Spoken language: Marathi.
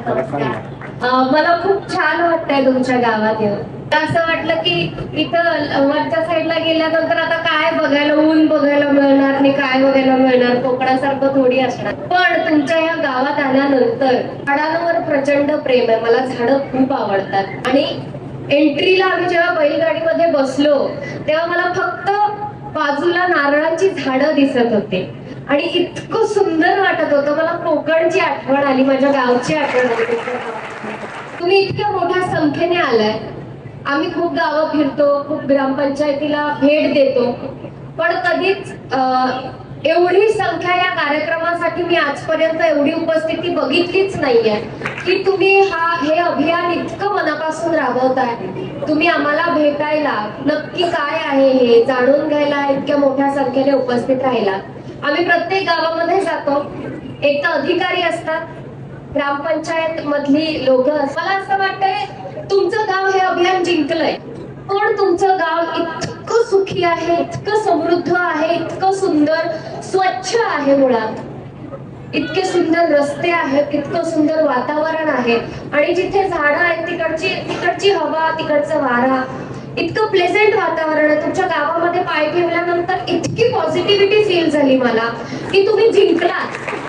मला खूप छान वाटतंय तुमच्या गावात येऊन. असं वाटलं की इथं वरच्या साईडला गेल्यानंतर आता काय बघायला, ऊन बघायला मिळणार आणि काय बघायला मिळणार, कोकणासारखं थोडी असणार. पण तुमच्या या गावात आल्यानंतर झाडांवर प्रचंड प्रेम आहे. मला झाडं खूप आवडतात आणि एंट्रीला आम्ही जेव्हा बैलगाडीमध्ये बसलो तेव्हा मला फक्त बाजूला नारळाची झाडं दिसत होते आणि इतकं सुंदर वाटत होतं. मला कोकणची आठवण आली, माझ्या गावची आठवण आली. तुम्ही इतक्या मोठ्या संख्येने आलाय. आम्ही खूप गावं फिरतो, खूप ग्रामपंचायतीला भेट देतो, पण कधीच एवढी संख्या या कार्यक्रमासाठी मी आजपर्यंत एवढी उपस्थिती बघितलीच नाहीये की तुम्ही हे अभियान इतकं मनापासून राबवताय. तुम्ही आम्हाला भेटायला, नक्की काय आहे हे जाणून घ्यायला इतक्या मोठ्या संख्येने उपस्थित राहिला. आम्ही प्रत्येक गावामध्ये जातो, एक तर अधिकारी असतात, ग्रामपंचायत मधली लोक. मला असं वाटतंय तुमचं गाव हे अभियान जिंकलंय, पण तुमचं गाव इतकं सुखी आहे, इतकं समृद्ध आहे, इतकं सुंदर स्वच्छ आहे. मुळात इतके सुंदर रस्ते आहेत, इतकं सुंदर वातावरण आहे आणि जिथे झाडं आहेत तिकडची हवा, तिकडचा वारा, इतकं प्लेझंट वातावरण आहे. तुमच्या गावामध्ये पाय ठेवल्यानंतर इतकी पॉझिटिव्हिटी फील झाली मला की तुम्ही जिंकलात.